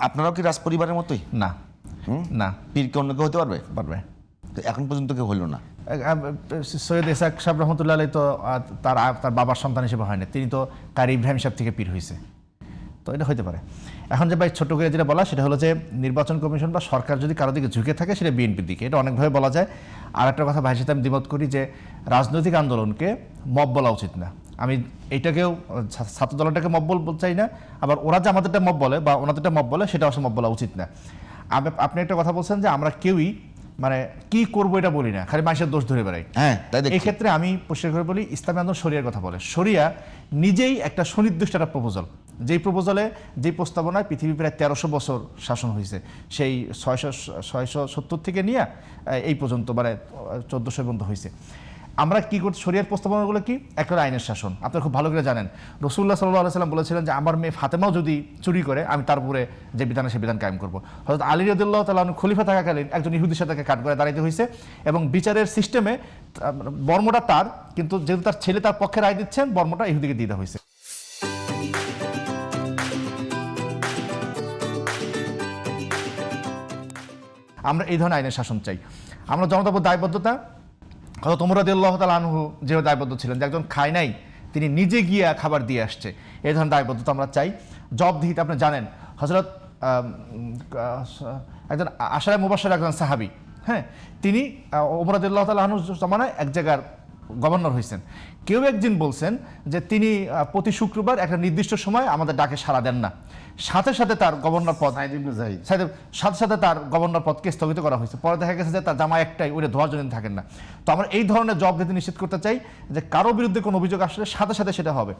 আপনারাও কি রাজ পরিবারের মতোই? না না। পীর কি অন্য কেউ হতে পারবে? পারবে। তো এখন পর্যন্ত কেউ হলো না। সৈয়দ ইসাক সাহেব রহমতুল্লাহ আলাইহি তো তার বাবার সন্তান হিসেবে হয়নি, তিনি তো কারি ইব্রাহিম সাহেব থেকে পীর হয়েছে, তো এটা হতে পারে। এখন যে ভাই ছোট করে যেটা বলা সেটা হলো যে নির্বাচন কমিশন বা সরকার যদি কারো দিকে ঝুঁকে থাকে সেটা বিএনপির দিকে, এটা অনেকভাবে বলা যায়। আর একটা কথা ভাইয়ের সাথে আমি দ্বিমত করি যে রাজনৈতিক আন্দোলনকে মব বলা উচিত না। আমি এইটাকেও ছাত্র দলটাকে মব বলতে চাই না, আবার ওরা যে আমাদেরটা মব বলে বা ওনাদেরটা মব বলে সেটা আসলে মব বলা উচিত না। আপনি একটা কথা বলছেন যে আমরা কেউই মানে কি করবো এটা বলি না, খালি মানুষের দোষ ধরে বেড়াই। হ্যাঁ, এই ক্ষেত্রে আমি পরিষ্কার করে বলি, ইসলামী আন্দোলন শরিয়ার কথা বলে। শরিয়া নিজেই একটা সুনির্দিষ্ট একটা প্রপোজাল, যেই প্রপোজালে যেই প্রস্তাবনায় পৃথিবী প্রায় 1300 বছর শাসন হয়েছে, সেই 670 থেকে নিয়ে এই পর্যন্ত মানে 1400 পর্যন্ত হয়েছে। আমরা কি করতে, শরিয়ার প্রস্তাবনাগুলো কি? একটা আইনের শাসন। আপনারা খুব ভালো করে জানেন রাসূলুল্লাহ সাল্লাল্লাহু আলাইহি ওয়াসাল্লাম বলেছিলেন যে আমার মেয়ে ফাতেমাও যদি চুরি করে আমি তার উপরে যে বিধান সে বিধান কায়েম করবো। হযরত আলী রাদিয়াল্লাহু তাআলা আনহু খলিফা থাকাকালীন একজন ইহুদির সাথে তাকে কাঠ করে দাঁড়াইতে হয়েছে, এবং বিচারের সিস্টেমে বর্মটা তার, কিন্তু যেহেতু তার ছেলে তার পক্ষে রায় দিচ্ছেন, বর্মটা ইহুদিকে দিয়ে দেওয়া হয়েছে। আমরা এই ধরনের আইনের শাসন চাই। আমরা জনতার দায়বদ্ধতা, হযরত ওমর রাদিয়াল্লাহু তাআলা আনহু যে দায়বদ্ধ ছিলেন যে একজন খায় নাই তিনি নিজে গিয়ে খাবার দিয়ে আসছে, এই ধরনের দায়বদ্ধতা আমরা চাই। জবাবদিহিতা আপনি জানেন, হযরত একজন আশারায়ে মুবাশশার একজন সাহাবী, হ্যাঁ, তিনি ওমর রাদিয়াল্লাহু তাআলা আনহুর জামানায় এক জায়গার গভর্নর হয়েছেন। কেউ একদিন বলছেন যে তিনি প্রতি শুক্রবার একটা নির্দিষ্ট সময় আমাদের ডাকে সাড়া দেন না, সাথে সাথে তার গভর্নর পদ সাথে সাথে তার গভর্নর পদকে স্থগিত করা হয়েছে। পরে দেখা গেছে যে তার জামা একটাই, ওইটা ধোয়ার জন্য থাকেন না। তো আমরা এই ধরনের জবাবদিহিতা নিশ্চিত করতে চাই যে কারো বিরুদ্ধে কোনো অভিযোগ আসলে সাথে সাথে সেটা হবে।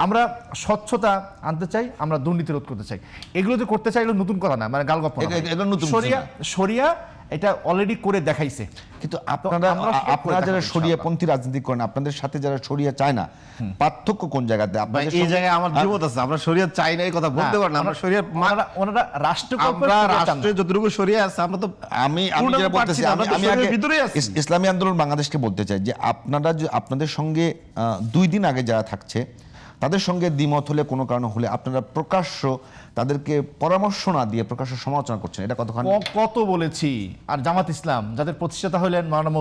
আমরা স্বচ্ছতা আনতে চাই, আমরা দুর্নীতি রোধ করতে চাই। এগুলো যে করতে চাই এগুলো নতুন কথা না, মানে গালগপ্প না। শরিয়া এটা অলরেডি করে দেখাইছে। কিন্তু আপনারা যারা শরিয়াপন্থী রাজনীতি করেন, আপনাদের সাথে যারা শরিয়া চায় না, পার্থক্য কোন জায়গাতে? এই জায়গায় আমার দ্বিমত আছে। আমরা শরিয়া চাই না এই কথা বলতে পারেন না। আমরা শরিয়া ওনারা রাষ্ট্র যতটুকু শরিয়া আছে আমরা তো আমি যেটা বলতেছি, আমি আগে ইসলামী আন্দোলন বাংলাদেশকে বলতে চাই যে আপনাদের সঙ্গে 2 দিন আগে যারা থাকছে তাদের সঙ্গে দ্বিমত হলে কোনো কারণে হলে আপনারা প্রকাশ্য তাদেরকে পরামর্শ না দিয়ে প্রকাশ্য সমালোচনা করছেন, এটা কত বলেছি। আর জামাত ইসলাম যাদের প্রতিষ্ঠাতা হলেন মাওলানা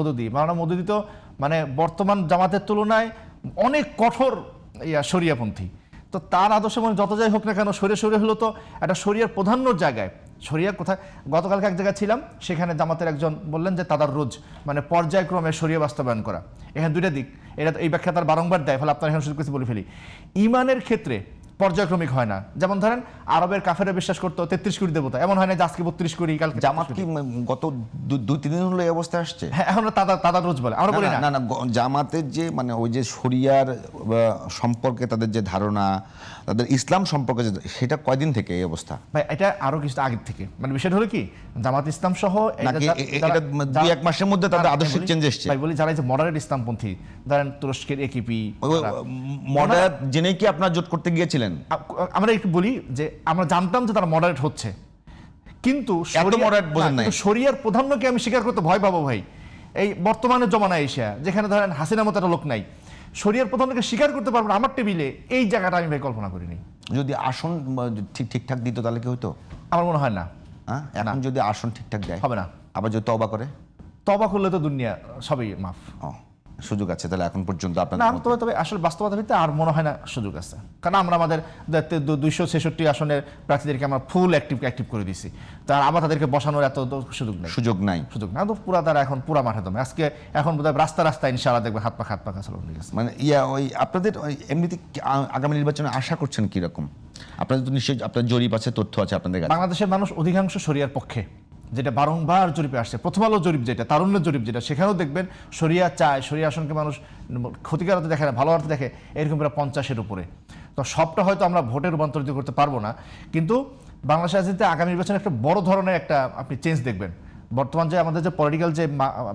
মওদুদী তো মানে বর্তমান জামাতের তুলনায় অনেক কঠোর শরিয়াপন্থী। তো তার আদর্শ মানে যত যাই হোক না কেন, সরিয়ে হলো তো একটা শরিয়ার প্রাধান্যর জায়গায়। শরিয়া কোথায়? গতকালকে এক জায়গায় ছিলাম, সেখানে জামাতের একজন বললেন যে তাদাররুজ মানে পর্যায়ক্রমে শরিয়া বাস্তবায়ন করা। এখানে 2টা দিক, এটা এই ব্যাখ্যা তার বারংবার দেয়, ফলে আপনার এখানে সুযোগ করে বলে ফেলি। ইমানের ক্ষেত্রে পর্যায়ক্রমিক হয় না। যেমন ধরেন আরবের কাফেররা বিশ্বাস করতো 33 কোটি দেবতা, এমন হয় না যে আজকে 32 কোটি কালকে। জামাত কি গত 2-3 দিন হলো এই অবস্থায় আসছে? হ্যাঁ, এখন তাদাররুজ বলে, আমরা বলি না। জামাতের যে মানে ওই যে শরিয়ার সম্পর্কে তাদের যে ধারণা, তাদের ইসলাম সম্পর্কে সেটা কয়দিন থেকে এই অবস্থা? ভাই এটা আরো কিছু আগের থেকে, মানে বিষয়টা হলো কি জামাত ইসলাম সহ 2-1 মাসের মধ্যে তাদের আদর্শিক চেঞ্জ এসেছে। ভাই বলি যারা এই যে মডারেট ইসলামপন্থী, ধরেন তুরস্কের একিপি মডারেট জেনেই কি আপনারা জোট করতে গিয়েছিলেন? আমরা একটু বলি যে আমরা জানতাম যে তারা মডারেট হচ্ছে, কিন্তু শরিয়ার প্রাধান্যকে আমি স্বীকার করতে ভয় পাবো ভাই। এই বর্তমানে জমানায় এসে যেখানে ধরেন হাসিনা মতো একটা লোক নাই, শরিয়ার প্রাধান্যকে স্বীকার করতে পারবো না আমার টেবিলে, এই জায়গাটা আমি ভাই কল্পনা করিনি। যদি আসন ঠিকঠাক দিত তাহলে কি হতো? আমার মনে হয় না। এখন যদি আসন ঠিকঠাক দেয় হবে না। আবার যদি তওবা করলে তো দুনিয়া সবই মাফ। সুযোগ আছে তাহলে এখন পর্যন্ত আপনার? তবে আসলে বাস্তবতা ভিত্তিতে আর মনে হয় না সুযোগ আছে, কারণ আমরা আমাদের 266 আসনের প্রার্থীদেরকে আমরা ফুল অ্যাক্টিভ করে দিছি। তার আবার তাদেরকে বসানোর এত সুযোগ নাই তো পুরা তারা এখন পুরা মাঠে দমে। আজকে এখন বোধহয় রাস্তায় ইনশাআল্লাহ দেখবে হাত পা কাছালো হয়ে গেছে। মানে ওই আপনাদের এমনিতে আগামী নির্বাচনে আশা করছেন কিরকম? আপনাদের তো নিশ্চয়ই আপনার জরিপ আছে, তথ্য আছে আপনাদের কাছে। বাংলাদেশের মানুষ অধিকাংশ শরিয়ার পক্ষে, যেটা বারংবার জরিপে আসছে। প্রথম আলো জরিপ যেটা, তারুণ্যের জরিপ যেটা, সেখানেও দেখবেন শরিয়া চায়, শরিয়া আসনকে মানুষ ক্ষতিকার অর্থে দেখে না, ভালো অর্থে দেখে, এরকম প্রায় 50-এর উপরে। তো সবটা হয়তো আমরা ভোটে রূপান্তরিত করতে পারবো না, কিন্তু বাংলাদেশ রাজনীতিতে আগামী নির্বাচনে একটা বড় ধরনের একটা আপনি চেঞ্জ দেখবেন। বর্তমান যে আমাদের যে পলিটিক্যাল যে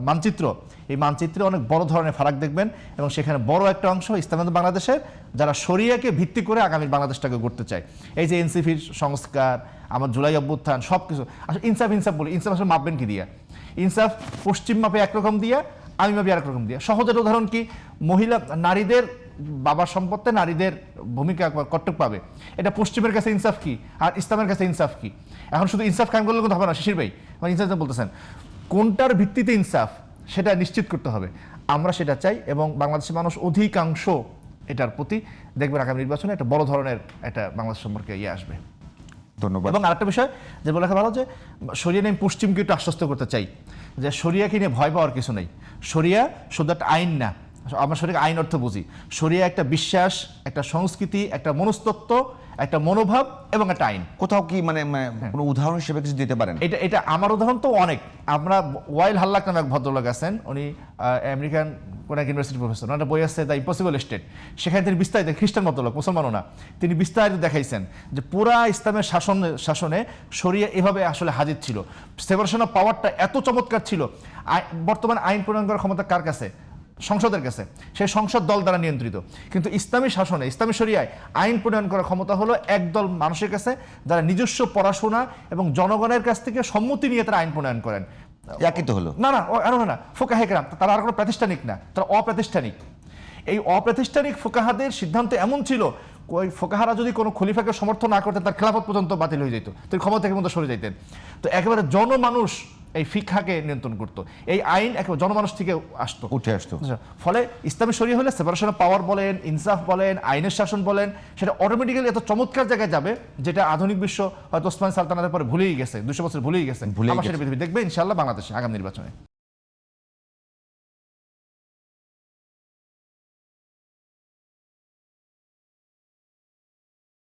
মানচিত্র, এই মানচিত্রে অনেক বড় ধরনের ফারাক দেখবেন, এবং সেখানে বড় একটা অংশ ইসলামী বাংলাদেশের যারা শরিয়াকে ভিত্তি করে আগামী বাংলাদেশটাকে গড়তে চায়। এই যে এনসিপির সংস্কার, আমার জুলাই অভ্যুত্থান, সব কিছু আসলে ইনসাফ বলি। ইনসাফ আসলে মাপবেন কি দিয়া? ইনসাফ পশ্চিম মাপে একরকম দিয়া, আমি মাপি আরেক রকম দিয়া। সহজের উদাহরণ কি, নারীদের বাবার সম্পত্তি নারীদের ভূমিকা কর্তব্য পাবে, এটা পশ্চিমের কাছে ইনসাফ কি আর ইসলামের কাছে ইনসাফ কি? এখন শুধু ইনসাফ কায়েম করলে কিন্তু হবে না শিশির ভাই, মানে ইনসাফ বলতেছেন কোনটার ভিত্তিতে ইনসাফ সেটা নিশ্চিত করতে হবে। আমরা সেটা চাই এবং বাংলাদেশের মানুষ অধিকাংশ এটার প্রতি দেখবেন আগামী নির্বাচনে একটা বড় ধরনের একটা বাংলাদেশ সম্পর্কে আসবে। ধন্যবাদ। এবং আরেকটা বিষয় যে বলে রাখা ভালো যে শরিয়া নিয়ে পশ্চিমকে একটু আশ্বস্ত করতে চাই যে শরিয়াকে নিয়ে ভয় পাওয়ার কিছু নেই। শরিয়া শুধু একটা আইন না, আমরা শরিয়া আইন অর্থ বুঝি। শরিয়া একটা বিশ্বাস, একটা সংস্কৃতি, একটা মনস্তত্ত্ব, একটা মনোভাব এবং একটা আইন। কোথাও কি মানে কোনো উদাহরণ হিসেবে কিছু দিতে পারেন? এটা আমার উদাহরণ তো অনেক। আমরা ওয়াইল হাল্লাক নামে এক ভদ্রলোক আছেন, উনি আমেরিকান কোন এক ইউনিভার্সিটি প্রফেসর, ওনার বই আছে দ্য ইম্পসিবল স্টেট। সেখানে তিনি বিস্তারিত, খ্রিস্টান ভদ্রলোক, মুসলমানও না, তিনি বিস্তারিত দেখাইছেন যে পুরা ইসলামের শাসনে শরিয়া এভাবে আসলে হাজির ছিল। সেপারেশন অফ পাওয়ারটা এত চমৎকার ছিল। বর্তমান আইন প্রণয়ন করার ক্ষমতা কার কাছে? সংসদের কাছে। সেই সংসদ দল দ্বারা নিয়ন্ত্রিত। কিন্তু ইসলামী শাসনে, ইসলামী শরিয়ায় আইন প্রণয়ন করার ক্ষমতা হলো একদল মানুষের কাছে যারা নিজস্ব পড়াশোনা এবং জনগণের কাছ থেকে সম্মতি নিয়ে তারা আইন প্রণয়ন করেন। একই তো হলো। না আরো না, ফোকাহে কেরাম তারা আর কোনো প্রাতিষ্ঠানিক না, তারা অপ্রাতিষ্ঠানিক। এই অপ্রাতিষ্ঠানিক ফোকাহাদের সিদ্ধান্ত এমন ছিল, ওই ফোকাহারা যদি কোনো খলিফাকে সমর্থন না করতেন তার খেলাফত পর্যন্ত বাতিল হয়ে যেত, তিনি ক্ষমতা থেকে মতো সরে যেতেন। তো একেবারে জনমানুষ এই ফিকহাকে নিয়ন্ত্রণ করতো, এই আইন একেবারে জনমানুষ থেকে আসতো, উঠে আসতো। ফলে ইসলামী শরিয়া হলে সেপারেশন অফ পাওয়ার বলেন, ইনসাফ বলেন, আইনের শাসন বলেন, সেটা অটোমেটিক্যালি এত চমৎকার জায়গায় যাবে যেটা আধুনিক বিশ্ব হয়তো ওসমান সালতানাতের পরে ভুলেই গেছে, 200 বছর ভুলেই গেছে। আমার সেটা পৃথিবী দেখবে ইনশাআল্লাহ বাংলাদেশে আগামী নির্বাচনে।